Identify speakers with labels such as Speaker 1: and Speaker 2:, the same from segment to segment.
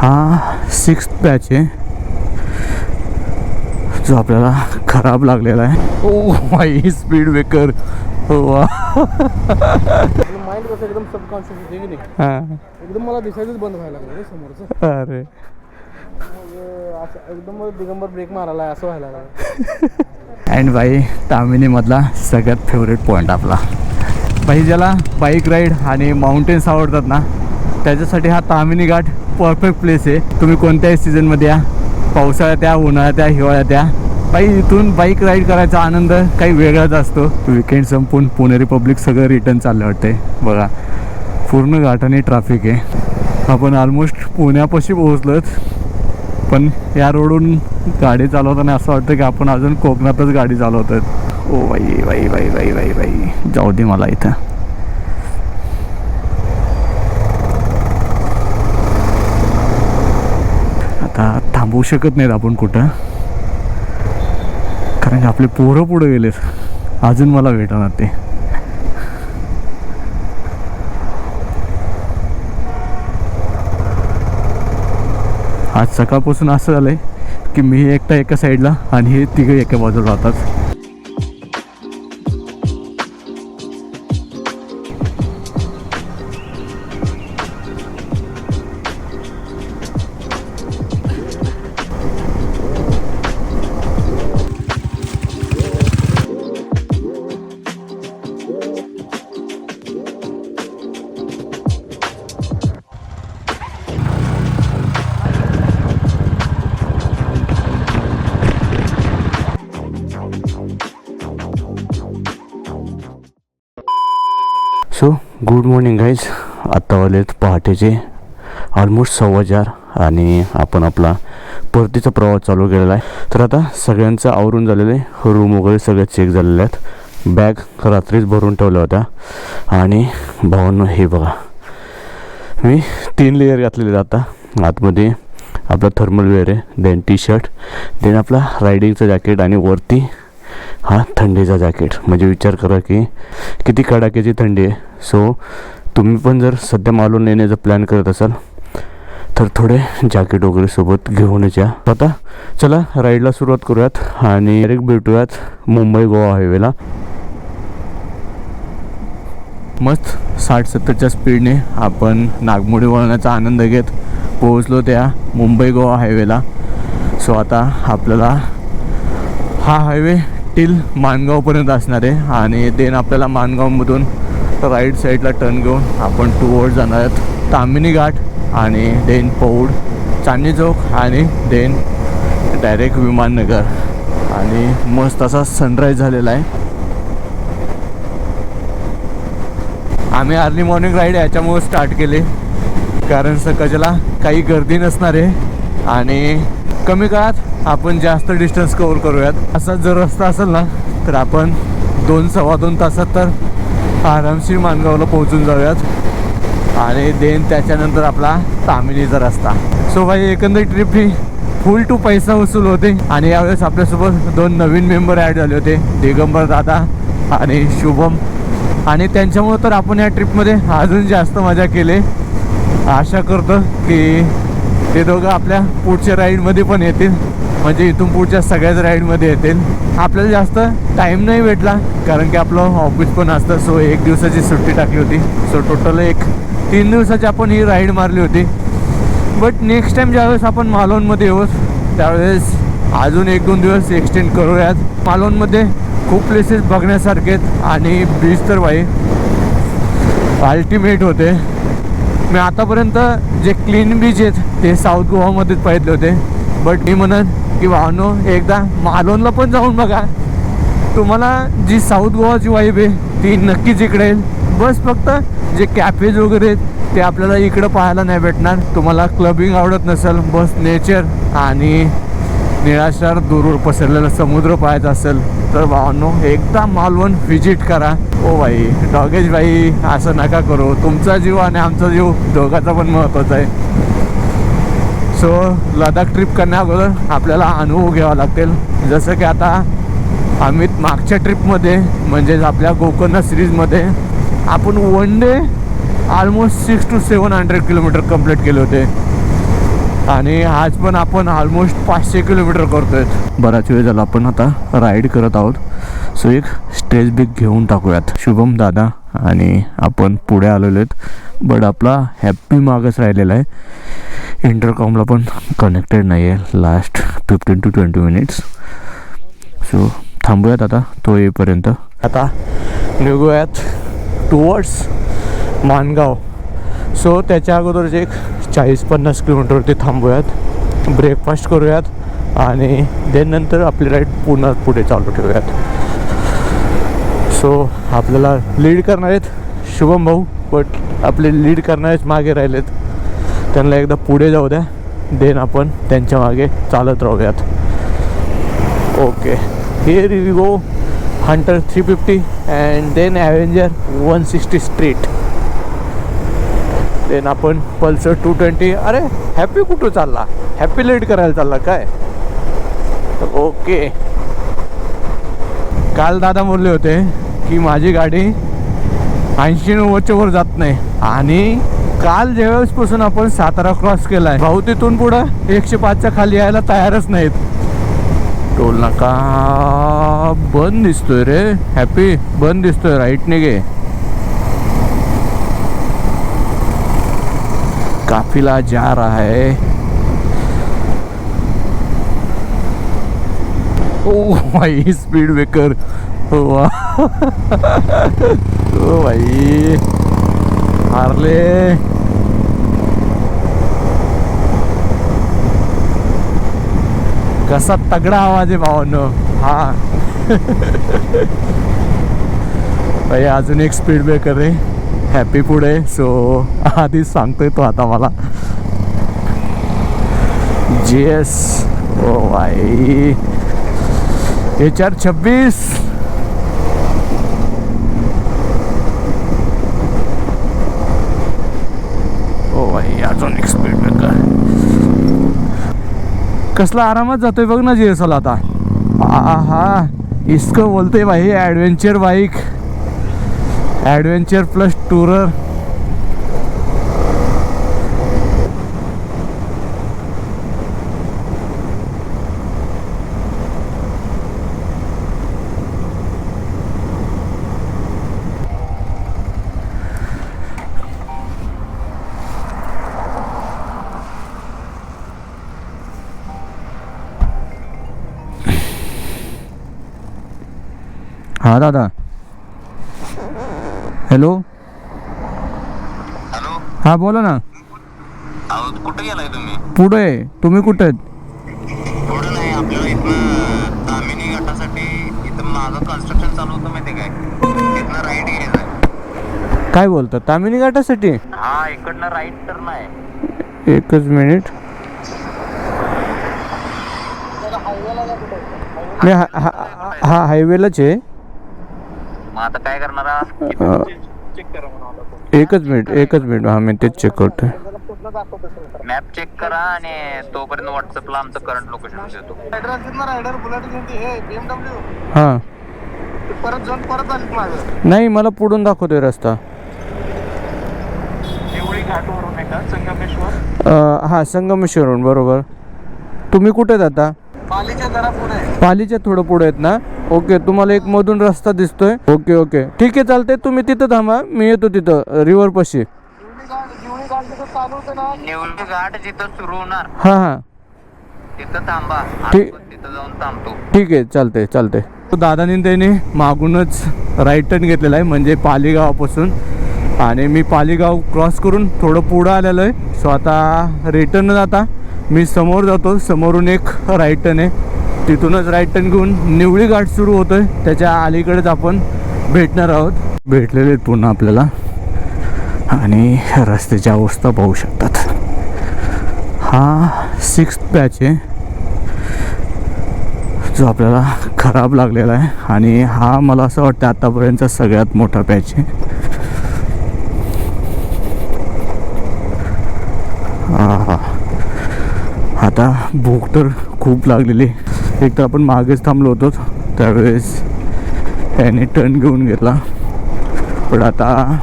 Speaker 1: हा 6th batch आहे जो आपल्याला खराब लागलेला आहे. Oh my speed breaker. हो वा.
Speaker 2: माइंड कसं एकदम सबकॉन्शियस होते की नाही,
Speaker 1: हां
Speaker 2: एकदम मला दिसायचंच बंद व्हायला लागलं समोरचं.
Speaker 1: अरे
Speaker 2: मग असं एकदम दिगंबर ब्रेक मारायला असं व्हायला लागलं.
Speaker 1: अँड बाई तामिनीमधला सगळ्यात फेवरेट पॉईंट आपला. बाई ज्याला बाईक राईड आणि माउंटेन्स आवडतात ना त्याच्यासाठी हा तामिनी घाट परफेक्ट प्लेस आहे. तुम्ही कोणत्याही सीझनमध्ये या, पावसाळ्यात या, उन्हाळ्यात या, हिवाळ्यात या, बाई इथून बाईक राईड करायचा आनंद काही वेगळाच असतो. विकेंड संपून पुणे रिपब्लिक सगळं रिटर्न चाललं वाटतंय. बघा पूर्ण घाटाने ट्रॅफिक आहे. आपण ऑलमोस्ट पुण्यापाशी पोहोचलोत, पण या रोडून गाडी चालवताना असं वाटतं की आपण अजून कोकणातच गाडी चालवतोय. ओ बाई बाई बाई बाई बाई बाई जाऊ दे मला इथं. आता थांबवू शकत नाहीत आपण कुठं, कारण की आपले पोरं पुढे गेलेत. अजून मला भेटणार ते. आज सकाळपासून असं झालंय की मी एकटा एका साईडला आणि हे तिघे एका बाजूला राहतात. So good morning guys. आत्ता वाजलेत पहाटेचे ऑलमोस्ट 4:15 आणि आपण आपला परतीचा प्रवास चालू केलेला आहे. तर आता सगळ्यांचं आवरून झालेलं आहे. रूम वगैरे सगळ्या चेक झालेल्या आहेत. बॅग रात्रीच भरून ठेवल्या होत्या. आणि भावांनो हे बघा मी 3 लेयर घातलेले आहेत. आता आतमध्ये आपला थर्मल वेअर आहे, देन टी शर्ट, देन आपला रायडिंगचं जॅकेट आणि वरती हा थंडीचा जॅकेट. म्हणजे विचार करा की किती कडाक्याची थंडी आहे. सो तुम्ही पण जर सध्या मालवण येण्याचा प्लॅन करत असाल तर थोडे जॅकेट वगैरे सोबत घेऊनच या. आता चला राईडला सुरुवात करूयात आणि डायरेक्ट भेटूयात मुंबई गोवा हायवेला. मस्त 60-70च्या स्पीडने आपण नागमोडी वळणाचा आनंद घेत पोहोचलो त्या मुंबई गोवा हायवेला. सो आता आपल्याला हा हायवे टिल माणगावपर्यंत असणार आहे आणि देन आपल्याला माणगावमधून राईट साईडला टर्न घेऊन आपण टुवर्ड जाणार आहेत तामिनी घाट आणि देन पौड, चांदणी चौक आणि देन डायरेक्ट विमाननगर. आणि मस्त असा सनराईज झालेला आहे. आम्ही अर्ली मॉर्निंग राईड याच्यामुळे स्टार्ट केले कारण सकाळच्याला काही गर्दी नसणार आहे आणि कमी काळात आपण जास्त डिस्टन्स कव्हर करूयात. असा जर रस्ता असेल ना तर आपण 2-2.25 तासात तर आरामशीर माणगावला पोहोचून जाऊयात आणि देन त्याच्यानंतर आपला तामिनीचा रस्ता. सो भाई एकंदरीत ट्रिप ही फुल टू पैसा वसूल होते. आणि यावेळेस आपल्यासोबत 2 नवीन मेंबर ॲड झाले होते, दिगंबर दादा आणि शुभम. आणि त्यांच्यामुळे तर आपण या ट्रिपमध्ये अजून जास्त मजा केली. आशा करतो की ते दोघं आपल्या पुढच्या राईडमध्ये पण येतील, म्हणजे इथून पुढच्या सगळ्याच राईडमध्ये येतील. आपल्याला जास्त टाईम नाही भेटला कारण की आपलं ऑफिस पण असतं. सो 1 दिवसाची सुट्टी टाकली होती. सो टोटल 3 दिवसाची आपण ही राईड मारली होती. बट नेक्स्ट टाईम ज्यावेळेस आपण मालवणमध्ये येऊ त्यावेळेस अजून 1-2 दिवस एक्सटेंड करूयात. मालवणमध्ये खूप प्लेसेस बघण्यासारखे आहेत आणि बीच तर बाई अल्टिमेट होते. मी आतापर्यंत जे क्लीन बीच आहेत ते साऊथ गोवामध्येच पाहितले होते. बट मी म्हणत की भावनो एकदा मालवणला पण जाऊन बघा. तुम्हाला जी साऊथ गोवाची वाईब आहे ती नक्कीच इकडे येईल. बस फक्त जे कॅफेज वगैरे आहेत ते आपल्याला इकडं पाहायला नाही भेटणार. तुम्हाला क्लबिंग आवडत नसेल, बस नेचर आणि निळाशार दूरवर पसरलेला समुद्र पाहायचा असेल तर भावांनो एकदा मालवण व्हिजिट करा. ओ भाई डॉगेश भाई असं नका करू. तुमचा जीव आणि आमचा जीव दोघांचा पण महत्त्वाचा आहे. सो लडाख ट्रिप करण्या अगोदर आपल्याला अनुभव घ्यावा लागतील. जसं की आता आम्ही मागच्या ट्रिपमध्ये म्हणजेच आपल्या गोकर्ण सिरीजमध्ये आपण 1 day almost 600 to 700 kilometre complete केले होते. आणि आज पण आपण ऑलमोस्ट 500 किलोमीटर करतोय. बराच वेळ झाला आपण आता राईड करत आहोत. सो एक स्ट्रेच ब्रेक घेऊन टाकूयात. शुभम दादा आणि आपण पुढे आलेलो आहेत, बट आपला हॅप्पी मागच राहिलेला आहे. इंटरकॉमला पण कनेक्टेड नाही आहे लास्ट 15 to 20 मिनिट्स. सो थांबूयात आता तो येईपर्यंत. आता निघूयात टुवर्ड्स माणगाव. सो त्याच्या अगोदरच एक 40-50 किलोमीटरवरती थांबूयात, ब्रेकफास्ट करूयात आणि देन नंतर आपली राईड पुन्हा पुढे चालू ठेवूयात. सो आपल्याला लीड करणार आहेत शुभम भाऊ, बट आपले लीड करणारेच मागे राहिलेत. त्यांना एकदा पुढे जाऊ द्या, देन आपण त्यांच्या मागे चालत राहूयात. Okay, here we go Hunter 350 and then Avenger 160 street. Then आपण पल्सर 220. अरे हॅप्पी कुठं चालला? हॅप्पी लीड करायला चालला काय? ओके. काल दादा बोलले होते की माझी गाडी 80-90च्या वर जात नाही, आणि काल ज्यावेळेसपासून आपण सातारा क्रॉस केला आहे, भाऊ तिथून पुढं 105च्या खाली यायला तयारच नाहीत. टोल नाका बंद दिसतोय रे हॅप्पी, बंद दिसतोय. राईटने गे. काफिला जा रहा है. ओ भाई स्पीड ब्रेकर. ओ भाई हार्ले. कसा तगडा आवाज आहे भावांनो हा. भाई अजून एक स्पीड ब्रेकर आहे हॅप्पी पुढे. सो आधीच सांगतोय तो आता मला. जेस. ओ भाई HR26. ओ भाई अजून एक स्पीड ब्रेकर. कसला आरामात जातोय बघ ना GSL आता. हा इसको बोलते भाई adventure bike, adventure plus tourer. हा दादा. हॅलो.
Speaker 3: हॅलो.
Speaker 1: हा बोला ना.
Speaker 3: अहो कुठे गेलाय तुम्ही?
Speaker 1: पुढे. तुम्ही कुठे आहेत?
Speaker 3: पुढे नाही, आपल्याला इथनं तामिनी घाटासाठी इथं मागं कन्स्ट्रक्शन चालू होतं माहिती काय? तिथनं राईट घ्यायचं.
Speaker 1: काय बोलता? तामिनी घाटासाठी?
Speaker 3: हा, इकडनं राईट टर्न आहे.
Speaker 1: एकच मिनिट. मी हा हायवेलाच आहे.
Speaker 3: मग आता काय करणार?
Speaker 1: एकच मिनिट. हा मी तेच चेक करतोय.
Speaker 3: मॅप चेक करा आणि तोपर्यंत व्हॉट्सअपला आमचं करंट लोकेशन देतो.
Speaker 2: रायडर बुलेट घेऊन ते हे BMW
Speaker 1: हां
Speaker 2: परत जाऊन परत आली मागं.
Speaker 1: नाही, मला पुढून दाखवतोय रस्ता.
Speaker 2: एवढी घाटवरून आहे का संगमेश्वर?
Speaker 1: हां संगमेश्वरहून बरोबर. तुम्ही कुठे आहेत आता?
Speaker 2: पालीच्या जरा पुढे.
Speaker 1: पालीच्या थोडं पुढे आहेत ना? ओके. तुम्हाला एक मधून रस्ता दिसतोय. ओके ठीक आहे चालतंय. तुम्ही तिथं थांबा, मी येतो तिथं रिव्हर पाशी.
Speaker 3: निवली घाट जिथं सुरू होणार
Speaker 1: हां
Speaker 3: तिथं थांबा.
Speaker 1: ठीक.
Speaker 3: तिथं जाऊन थांबतो.
Speaker 1: ठीक आहे चालतंय. दादानी त्याने मागूनच राईट टर्न घेतलेला आहे, म्हणजे पालीगावापासून. आणि मी पालीगाव क्रॉस करून थोडं पुढं आलेलो आहे. सो आता रिटर्न जाता मी समोर जातो. समोरून एक राईट टर्न आहे, तिथूनच राईट टर्न घेऊन निवळी घाट सुरू होतोय. त्याच्या अलीकडेच आपण भेटणार आहोत. भेटलेले आहेत पुन्हा आपल्याला. आणि रस्त्याची अवस्था पाहू शकतात. हा 6th पॅच आहे जो आपल्याला खराब लागलेला आहे, आणि हा मला असं वाटतं आतापर्यंतचा सगळ्यात मोठा पॅच आहे. आता भूक तर खूप लागलेली. एक तर आपण मागेच थांबलो होतो, त्यावेळेस याने टर्न घेऊन घेतला. पण आता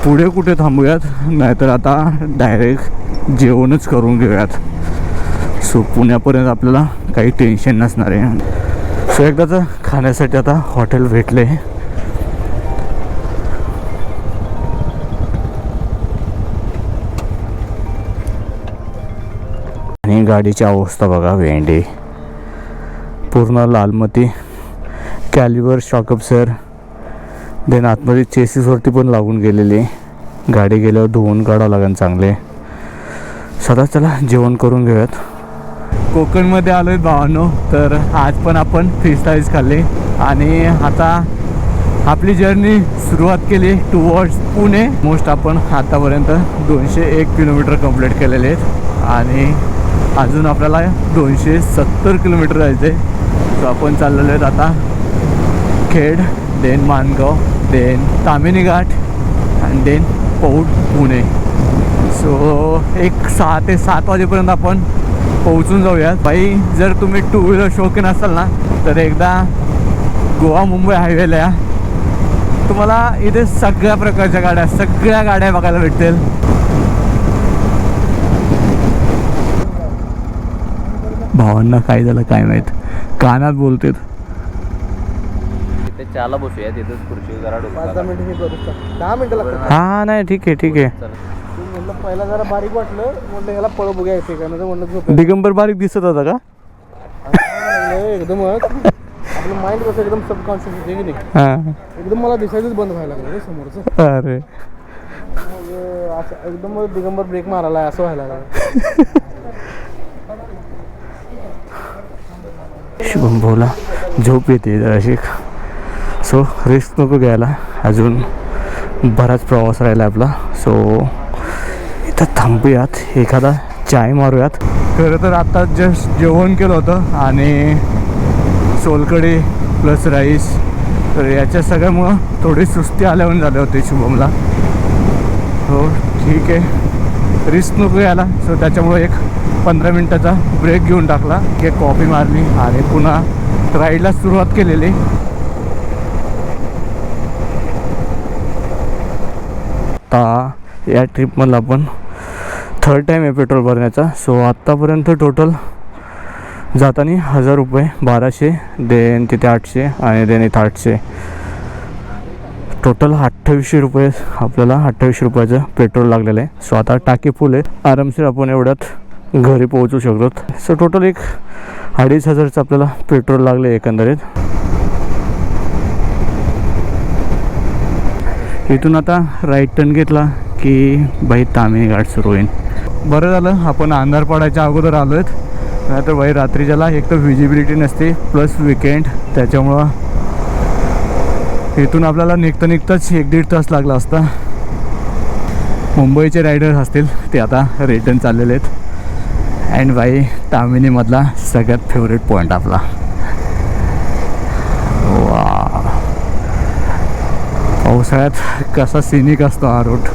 Speaker 1: पुढे कुठे थांबूयात, नाहीतर आता डायरेक्ट जेवणच करून घेऊयात. सो पुण्यापर्यंत आपल्याला काही टेन्शन नसणार आहे. सो एकदाचं खाण्यासाठी आता हॉटेल भेटले. आणि गाडीची अवस्था बघा, भेंडी पूर्ण Lalmati, Calibri shock up sir, then आतमध्ये चेसिसवरती पण लागून गेलेली. गाडी गेल्यावर धुवून काढावं लागेल चांगले. सदा चला जेवण करून घेऊयात. कोकणमध्ये आलो आहे भावांनो, तर आज पण आपण फिश थालीज खाल्ली आणि आता आपली जर्नी सुरुवात केली टुवर्ड्स पुणे. मोस्ट आपण आतापर्यंत 201 किलोमीटर कंप्लीट केलेले आहेत आणि अजून आपल्याला 270 किलोमीटर जायचं आहे. सो आपण चाललेलो आहेत आता खेड, देन माणगाव, देन तामिनी घाट आणि देन पौड पुणे. सो एक 6 ते 7 वाजेपर्यंत आपण पोहोचून जाऊयात. बाई जर तुम्ही 2 व्हीलर शौकीन असाल ना तर एकदा गोवा मुंबई हायवेला या. तुम्हाला इथे सगळ्या प्रकारच्या गाड्या, सगळ्या गाड्या बघायला भेटतील. भावांना काय झालं काय माहीत, कानात बोलतेत.
Speaker 4: तिथे चहाला बसूया, तिथेच खुर्ची जरा
Speaker 2: 5-10 मिनिटं हे करू शकतो. 10 मिनिटं लागतात.
Speaker 1: हा नाही ठीक आहे ठीक आहे.
Speaker 2: म्हणलं पहिला जरा बारीक वाटलं, म्हणलं याला पळ बघूया येते का, नाही म्हणलं झोप
Speaker 1: दिगंबर बारीक दिसत होता का?
Speaker 2: एकदमच आपलं माइंड कसं एकदम सबकॉन्शियस होते की नाही,
Speaker 1: हां.
Speaker 2: एकदम मला दिसायचंच बंद व्हायला लागलं रे समोरचं.
Speaker 1: अरे
Speaker 2: मग असं एकदम दिगंबर ब्रेक मारायला असं व्हायला लागलं.
Speaker 1: शुभम बोला, झोप येते जराशी. सो रिस्क नको घ्यायला, अजून बराच प्रवास राहिला आपला. सो इथं थांबूयात, एखादा चाय मारूयात. खरं तर आता जस्ट जेवण केलं होतं आणि सोलकढी प्लस राईस, तर याच्या सगळ्यामुळं थोडी सुस्ती आल्यावर झाले होते शुभमला. हो ठीक आहे, रिस्क नको घ्यायला. सो त्याच्यामुळं एक 15 मिनटाचा ब्रेक घेऊन टाकला, एक कॉफी मारली आणि पुन्हा राईडला सुरुवात केलेली. आता या ट्रिपमधला आपण 3rd टाईम आहे पेट्रोल भरण्याचा. सो आत्तापर्यंत टोटल जाताना 1000 रुपये, 1200, देन तिथे 800 आणि देन इथं 800, टोटल 2800 रुपये. आपल्याला 2800 रुपयाचं पेट्रोल लागलेलं आहे. सो आता टाकी फुल आहे, आरामशीर आपण एवढ्यात घरी पोहोचू शकतो. सो टोटल एक 2500चं आपल्याला पेट्रोल लागले एकंदरीत. इथून आता राईट टर्न घेतला की बाई तामिनी घाट सुरू होईल. बरं झालं आपण अंधार पडायच्या अगोदर आलो आहेत, नाहीतर बाई रात्रीच्याला एक तर विजिबिलिटी नसते, प्लस विकेंड, त्याच्यामुळं इथून आपल्याला निघताच 1-1.5 तास लागला असता. मुंबईचे रायडर्स असतील ते आता रिटर्न चाललेले आहेत. अँड बाई तामिनीमधला सगळ्यात फेवरेट पॉईंट आपला. वा, पावसाळ्यात कसा सिनिक असतो हा रूट.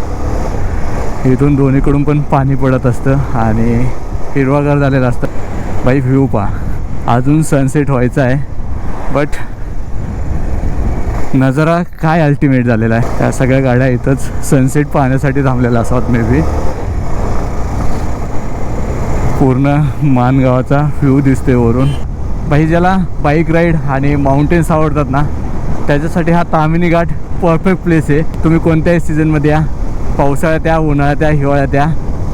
Speaker 1: इथून दोन्हीकडून पण पाणी पडत असतं आणि हिरवागार झालेलं असतं. बाई व्ह्यू पहा, अजून सनसेट व्हायचा आहे बट नजारा काय अल्टिमेट झालेला आहे. त्या सगळ्या गाड्या इथंच सनसेट पाहण्यासाठी थांबलेल्या असावत मे बी. पूर्ण माणगावाचा व्ह्यू दिसते वरून. बाई ज्याला बाईक राईड आणि माउंटेन्स आवडतात ना त्याच्यासाठी हा तामिनी घाट परफेक्ट प्लेस आहे. तुम्ही कोणत्याही सीझनमध्ये या, पावसाळ्यात या, उन्हाळ्यात या, हिवाळ्यात या,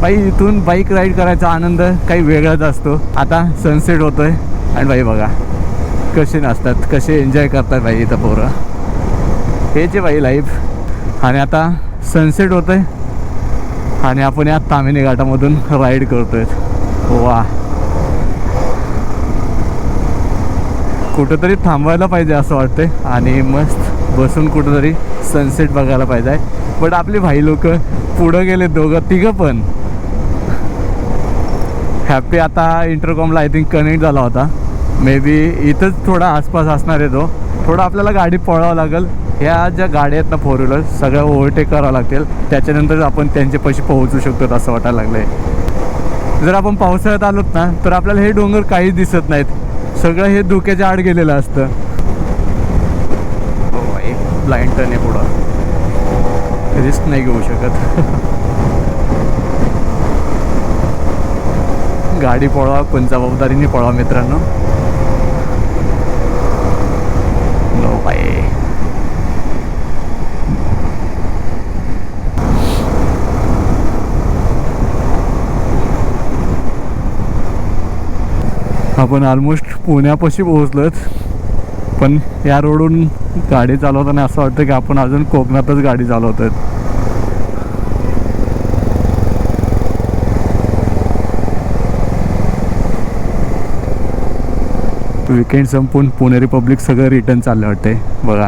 Speaker 1: बाई इथून बाईक राईड करायचा आनंद काही वेगळाच असतो. आता सनसेट होतोय आणि बाई बघा कसे नाचतात, कसे एन्जॉय करतात बाई इथं पोरं. हेच आहे बाई लाईफ. आणि आता सनसेट होतोय आणि आपण या तामिनी घाटामधून राईड करतोय. वा, कुठंतरी थांबायला पाहिजे असं वाटतंय आणि मस्त बसून कुठंतरी सनसेट बघायला पाहिजे. बट आपली भाई लोक पुढं गेले, तिघं पण हॅपी. आता इंटरकॉमला आय थिंक कनेक्ट झाला होता, मे बी इथंच थोडा आसपास असणार आहे तो. थोडं आपल्याला गाडी पळवावं लागेल. ह्या ज्या गाड्या आहेत ना 4 व्हीलर सगळ्या ओव्हरटेक करावं लागतील, त्याच्यानंतर आपण त्यांच्यापाशी पोहोचू शकतो असं वाटायला लागलं आहे. जर आपण पावसाळ्यात आलोत ना तर आपल्याला हे डोंगर काहीच दिसत नाहीत, सगळं हे धुक्याच्या आड गेलेलं असतं. एक ब्लाइंड टर्न आहे पुढं, रिस्क नाही घेऊ शकत. गाडी पळवा पण जबाबदारीने पळवा मित्रांनो. No bye. आपण ऑलमोस्ट पुण्यापाशी पोहोचलोत. पण या रोडून गाडी चालवताना असं वाटतं की आपण अजून कोकणातच गाडी चालवतोय. विकेंड संपून पुणे रिपब्लिक सगळं रिटर्न चाललं वाटते. बघा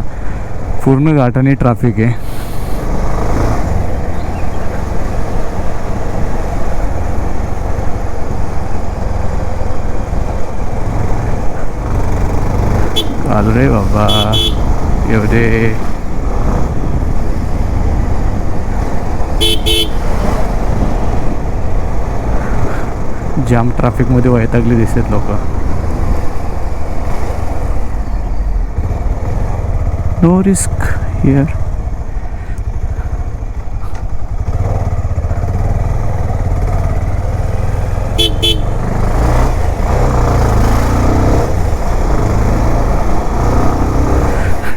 Speaker 1: पूर्ण घाटाने ट्रॅफिक आहे. आलो रे बाबा येऊ दे. जाम ट्रॅफिकमध्ये वैतागले दिसतात लोक. No risk here.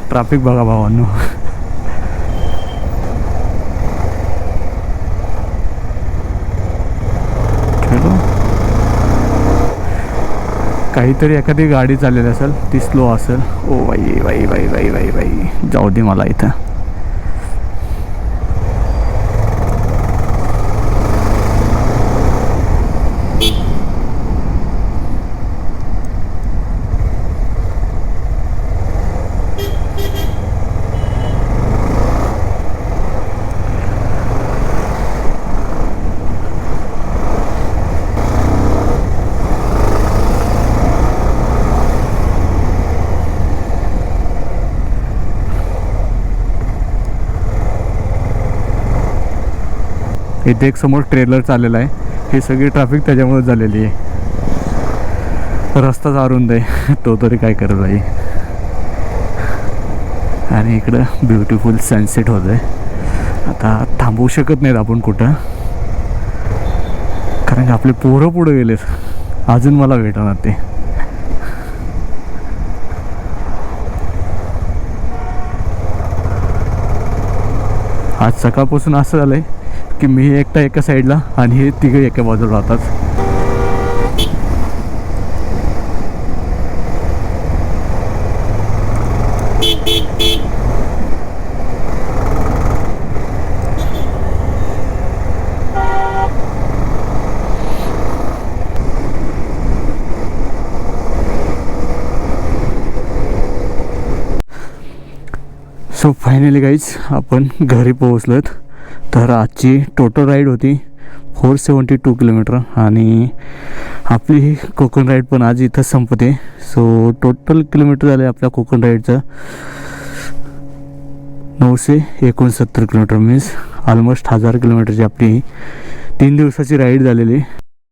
Speaker 1: ट्रॅफिक बघा भावांनो. चलो काहीतरी एखादी गाडी चाललेली असेल ती स्लो असेल. ओ बाई बाई बाई बाई बाई बाई जाऊ दे मला इथं. इथे एक समोर ट्रेलर चाललेला आहे. हे सगळी ट्रॅफिक त्याच्यामुळे झालेली आहे. रस्ताच अरुंद आहे तो तरी काय करत आहे. आणि इकडं ब्युटिफुल सनसेट होत आहे. आता थांबवू शकत नाहीत आपण कुठं कारण की आपले पोरं पुढे गेलेत. अजून मला भेटणार ते. आज सकाळपासून असं झालंय की मी एकटा एका साईडला आणि हे तिघं एका बाजूला राहतात. सो फायनली गाईज आपण घरी पोहोचलोत. तर आजची टोटल राईड होती 472 किलोमीटर आणि आपली ही कोकण राईड पण आज इथं संपते. सो टोटल किलोमीटर झाले आपल्या कोकण राईडचं 969 किलोमीटर. मीन्स ऑलमोस्ट 1000 किलोमीटरची आपली 3 दिवसाची राईड झालेली.